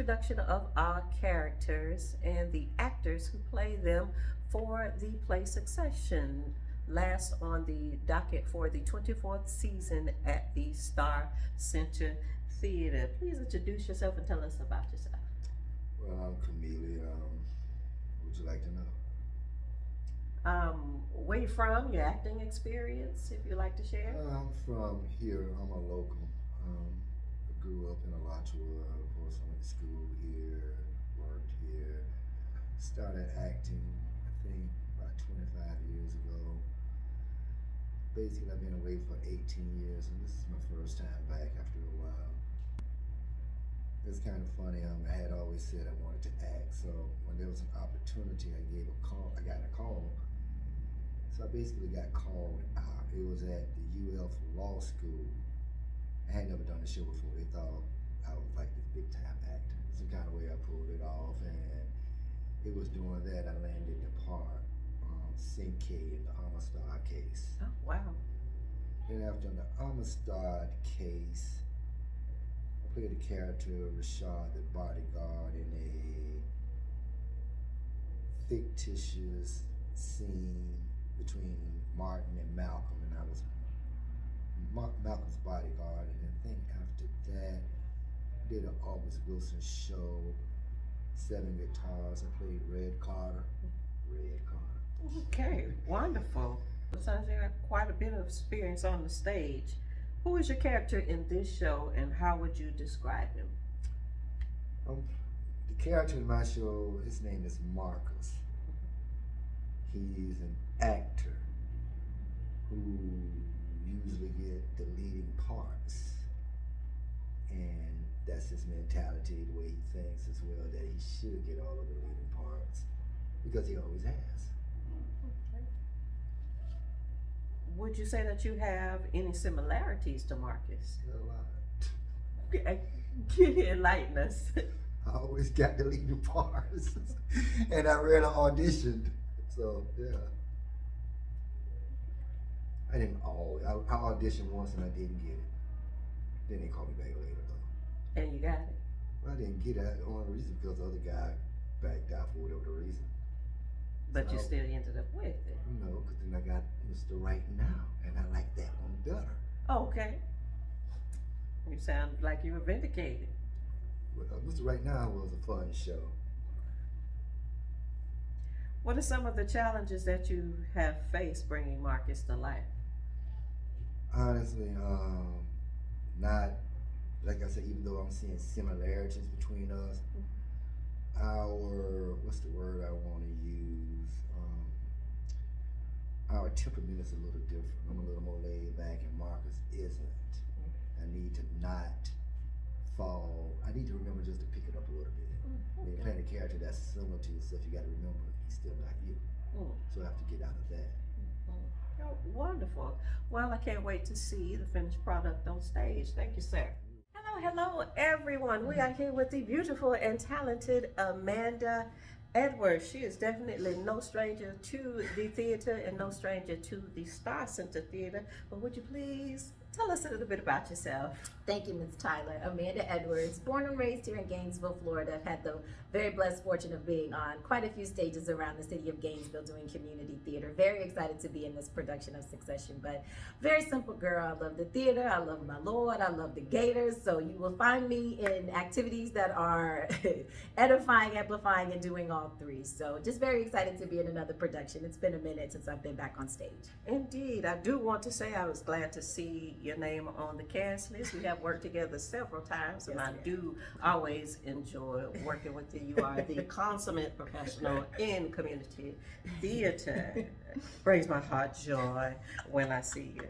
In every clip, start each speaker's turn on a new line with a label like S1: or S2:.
S1: introduction of our characters and the actors who play them for the play Succession, last on the docket for the 24th season at the Star Center Theater. Please introduce yourself and tell us about yourself.
S2: Well, I'm Chameleon. What would you like to know?
S1: Where you from, your acting experience, if you'd like to share.
S2: I'm from here. I'm a local. I grew up in Alachua. Of course, I went to school here, worked here, started acting, I think, about 25 years ago. Basically, I've been away for 18 years, and this is my first time back after a while. It's kind of funny. I had always said I wanted to act, so when there was an opportunity, I got a call. So I basically got called out. It was at the UF Law School. I had never done the show before. They thought I was like this big time actor. Some kind of way I pulled it off, and it was doing that I landed the part, K in the Amistad case.
S1: Oh, wow.
S2: Then after the Amistad case, I played the character Rashad, the bodyguard, in a fictitious scene between Martin and Malcolm, and I was Malcolm's bodyguard. And I think after that, I did an August Wilson show, 7 guitars. I played Red Carter.
S1: Okay, wonderful. It sounds like you have quite a bit of experience on the stage. Who is your character in this show, and how would you describe him?
S2: The character in my show, his name is Marcus. He's an actor who usually get the leading parts, and that's his mentality, the way he thinks as well, that he should get all of the leading parts because he always has.
S1: Okay. Would you say that you have any similarities to Marcus?
S2: A lot.
S1: Okay. Enlighten us.
S2: I always got the leading parts, and I rarely auditioned. So yeah, I didn't always. I auditioned once and I didn't get it. Then they called me back later though.
S1: And you got it.
S2: Well, I didn't get it. The only reason because the other guy backed out for whatever the reason.
S1: But
S2: So,
S1: you still ended up with it.
S2: you know, because then I got Mr. Right Now, and I like that one better.
S1: Okay. You sound like you were vindicated.
S2: Mr. Right Now was a fun show.
S1: What are some of the challenges that you have faced bringing Marcus to life?
S2: Honestly, not like I said. Even though I'm seeing similarities between us, what's the word I want to use? Our temperament is a little different. I'm a little more laid back, and Marcus isn't. I need to not fall. I need to remember just to pick it up a little bit. When you're playing a character that's similar to yourself, you got to remember he's still not you. So I have to get out of that.
S1: Oh, wonderful. Well, I can't wait to see the finished product on stage. Thank you, sir. Hello, everyone. We are here with the beautiful and talented Amanda Edwards. She is definitely no stranger to the theater and no stranger to the Star Center Theater. But would you please tell us a little bit about yourself?
S3: Thank you, Ms. Tyler. Amanda Edwards, born and raised here in Gainesville, Florida. I've had the very blessed fortune of being on quite a few stages around the city of Gainesville doing community theater. Very excited to be in this production of Succession, but very simple girl. I love the theater. I love my Lord. I love the Gators. So you will find me in activities that are edifying, amplifying, and doing all three. So just very excited to be in another production. It's been a minute since I've been back on stage.
S1: Indeed. I do want to say I was glad to see your name on the cast list. We have worked together several times, and
S3: Yes,
S1: I do always enjoy working with you. You are the consummate professional in community theater. Brings my heart joy when I see you.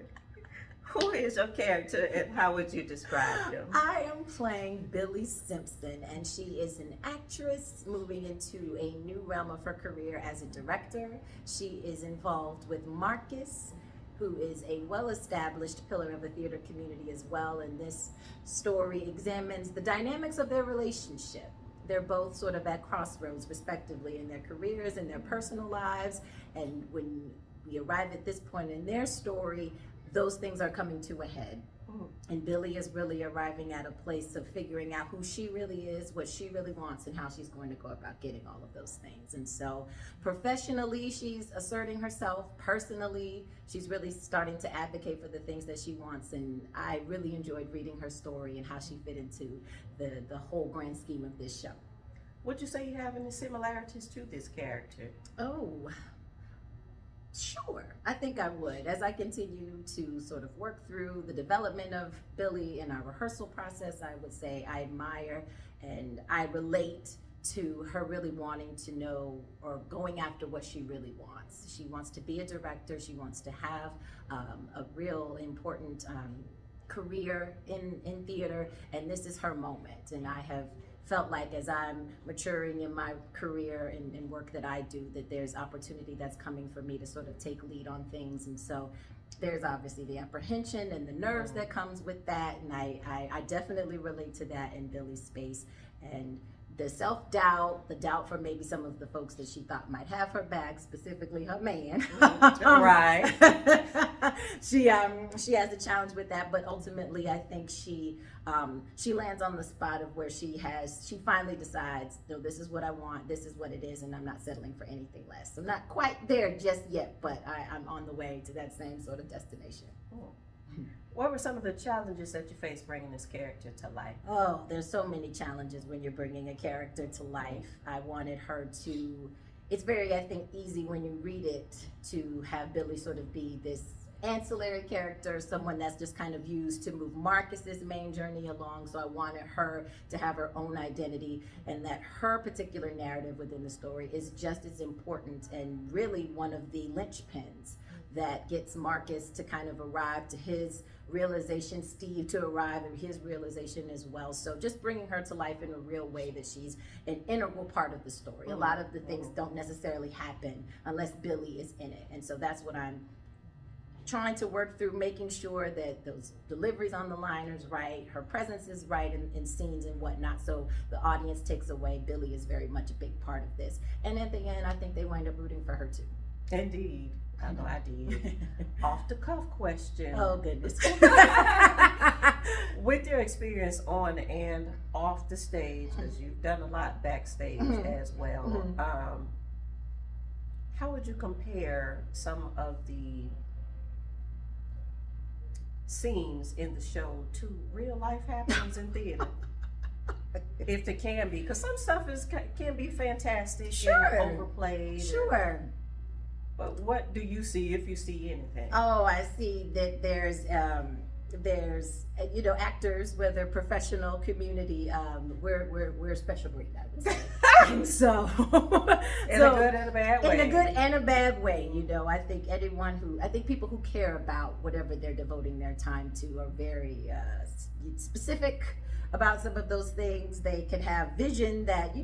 S1: Who is your character, and how would you describe him?
S3: I am playing Billy Simpson, and she is an actress moving into a new realm of her career as a director. She is involved with Marcus, who is a well-established pillar of the theater community as well, and this story examines the dynamics of their relationship. They're both sort of at crossroads respectively in their careers and their personal lives, and when we arrive at this point in their story, those things are coming to a head.
S1: Mhm.
S3: And Billy is really arriving at a place of figuring out who she really is, what she really wants, and how she's going to go about getting all of those things. And so professionally, she's asserting herself. Personally, she's really starting to advocate for the things that she wants. And I really enjoyed reading her story and how she fit into the whole grand scheme of this show.
S1: Would you say you have any similarities to this character?
S3: Oh, sure. I think I would. As I continue to sort of work through the development of Billy in our rehearsal process, I would say I admire and I relate to her really wanting to know or going after what she really wants. She wants to be a director. She wants to have a real important career in theater, and this is her moment. And I have felt like as I'm maturing in my career and work that I do, that there's opportunity that's coming for me to sort of take lead on things. And so there's obviously the apprehension and the nerves that comes with that. And I definitely relate to that in Billy's space. And the self-doubt, the doubt for maybe some of the folks that she thought might have her back, specifically her man.
S1: Right.
S3: She has a challenge with that, but ultimately I think she lands on the spot of where she finally decides, no, this is what I want, this is what it is, and I'm not settling for anything less. So not quite there just yet, but I'm on the way to that same sort of destination.
S1: What were some of the challenges that you faced bringing this character to life?
S3: Oh, there's so many challenges when you're bringing a character to life. I wanted her to, it's very, I think, easy when you read it to have Billy sort of be this ancillary character, someone that's just kind of used to move Marcus's main journey along. So I wanted her to have her own identity, and that her particular narrative within the story is just as important and really one of the linchpins that gets Marcus to kind of arrive to his realization, Steve to arrive at his realization as well. So just bringing her to life in a real way that she's an integral part of the story. A lot of the things don't necessarily happen unless Billy is in it. And so that's what I'm trying to work through, making sure that those deliveries on the line is right, her presence is right in scenes and whatnot, so the audience takes away Billy is very much a big part of this. And at the end, I think they wind up rooting for her too.
S1: Indeed. I know I did. Off the cuff question.
S3: Oh, goodness.
S1: With your experience on and off the stage, because you've done a lot backstage as well, how would you compare some of the scenes in the show to real life happenings in theater? If it can be, because some stuff can be fantastic and overplayed.
S3: Sure.
S1: But what do you see, if you see anything?
S3: Oh, I see that there's actors, whether professional, community, we're a special breed, I would say. And so
S1: In a good and a bad way.
S3: In a good and a bad way, I think people who care about whatever they're devoting their time to are very specific about some of those things. They can have vision that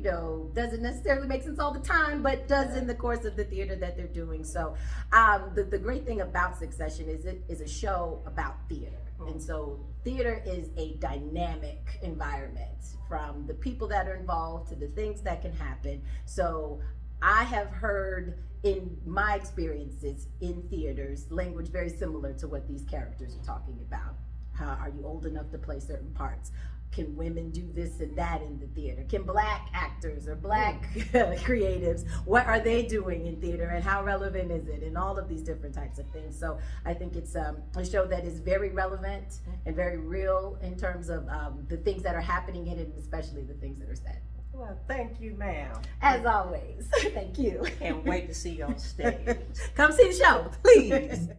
S3: doesn't necessarily make sense all the time, but does in the course of the theater that they're doing. So the great thing about Succession is it is a show about theater. And so theater is a dynamic environment, from the people that are involved to the things that can happen. So I have heard in my experiences in theaters language very similar to what these characters are talking about. Are you old enough to play certain parts? Can women do this and that in the theater? Can black actors or black creatives, what are they doing in theater and how relevant is it? And all of these different types of things. So I think it's a show that is very relevant and very real in terms of the things that are happening in it, and especially the things that are said.
S1: Well, thank you, ma'am.
S3: As always, thank you.
S1: Can't wait to see you on stage.
S3: Come see the show, please.